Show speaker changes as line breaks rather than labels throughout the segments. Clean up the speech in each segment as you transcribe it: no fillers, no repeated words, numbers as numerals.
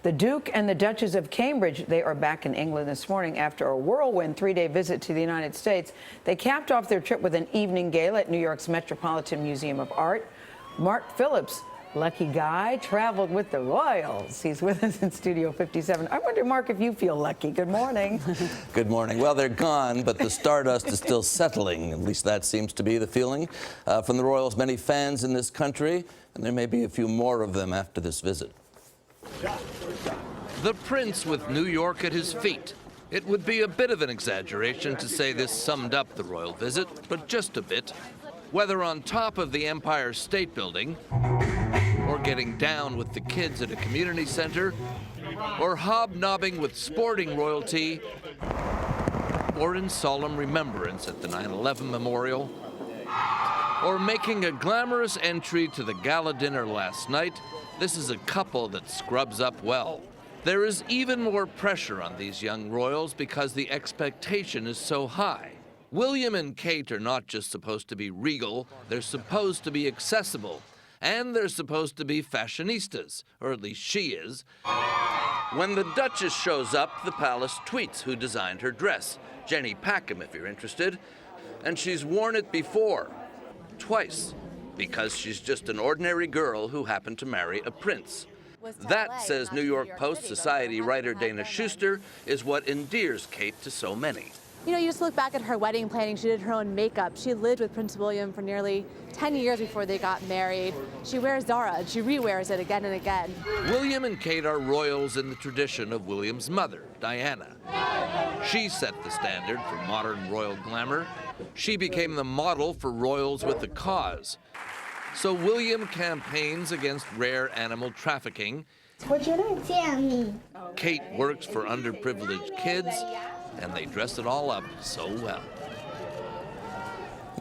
The Duke and the Duchess of Cambridge, they are back in England this morning after a whirlwind three-day visit to the United States. They capped off their trip with an evening gala at New York's Metropolitan Museum of Art. Mark Phillips, lucky guy, traveled with the royals. He's with us in Studio 57. I wonder, Mark, if you feel lucky. Good morning.
Good morning. Well, they're gone, but the stardust is still settling. At least that seems to be the feeling from the royals' many fans in this country, and there may be a few more of them after this visit.
The prince with New York at his feet. It would be a bit of an exaggeration to say this summed up the royal visit, but just a bit. Whether on top of the Empire State Building, or getting down with the kids at a community center, or hobnobbing with sporting royalty, or in solemn remembrance at the 9/11 memorial, or making a glamorous entry to the gala dinner last night, this is a couple that scrubs up well. There is even more pressure on these young royals because the expectation is so high. William and Kate are not just supposed to be regal, they're supposed to be accessible. And they're supposed to be fashionistas, or at least she is. When the Duchess shows up, the palace tweets who designed her dress. Jenny Packham, if you're interested. And she's worn it before, twice, because she's just an ordinary girl who happened to marry a prince. That, says New York Post society writer Dana Schuster, is what endears Kate to so many.
You know, you just look back at her wedding planning. She did her own makeup. She lived with Prince William for nearly 10 years before they got married. She wears Zara, and she re-wears it again and again.
William and Kate are royals in the tradition of William's mother, Diana. She set the standard for modern royal glamour. She became the model for royals with a cause. So William campaigns against rare animal trafficking.
What's your name? Tammy.
Kate works for underprivileged kids, and they dress it all up so well.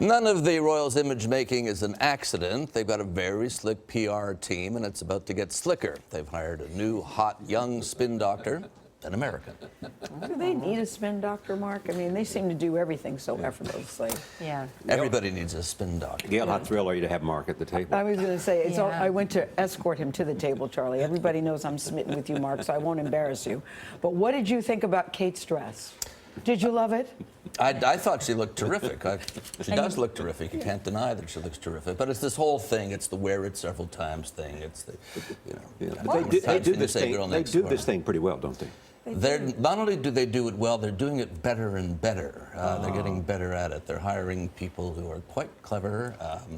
None of the royals' image making is an accident. They've got a very slick PR team, and it's about to get slicker. They've hired a new, hot, young spin doctor, an American.
Do they need a spin doctor, Mark? I mean, they seem to do everything so effortlessly.
Yeah.
Everybody needs a spin doctor.
Gail, how thrilled are you to have Mark at the table?
I was going to say,
Yeah.
I went to escort him to the table, Charlie. Everybody knows I'm smitten with you, Mark, so I won't embarrass you. But what did you think about Kate's dress? Did you love it?
I thought she looked terrific. She does look terrific. You can't deny that she looks terrific. But it's this whole thing. It's the wear it several times thing. It's the, you know.
Yeah. But they do this thing pretty well, don't they?
Not only do they do it well, they're doing it better and better. They're getting better at it. They're hiring people who are quite clever.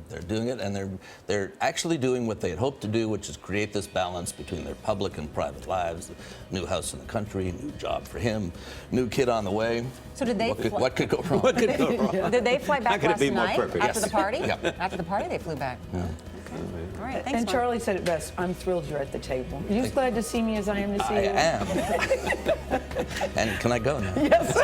They're doing it, and they're actually doing what they had hoped to do, which is create this balance between their public and private lives. New house in the country, new job for him, new kid on the way.
So did they?
What could go wrong?
What could go wrong?
Did they fly back last night
perfect.
after the party?
Yeah.
After the party, they flew back.
Yeah.
All right, thanks,
And
Mark.
Charlie said it best. I'm thrilled you're at the table. Are you as glad to see me as I am to see
I
you?
am. And can I go now?
Yes.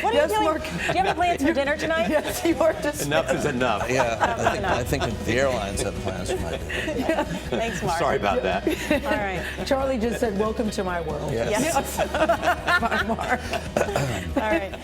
What are
Yes,
you doing?
Mark.
Do you have any plans for dinner tonight?
Yes, you are dismissed.
Enough is enough.
Yeah, I think the airlines have plans for my dinner.
Thanks, Mark.
Sorry about that.
All right.
Charlie just said, welcome to my world.
Yes.
Yes.
Bye, Mark.
All right.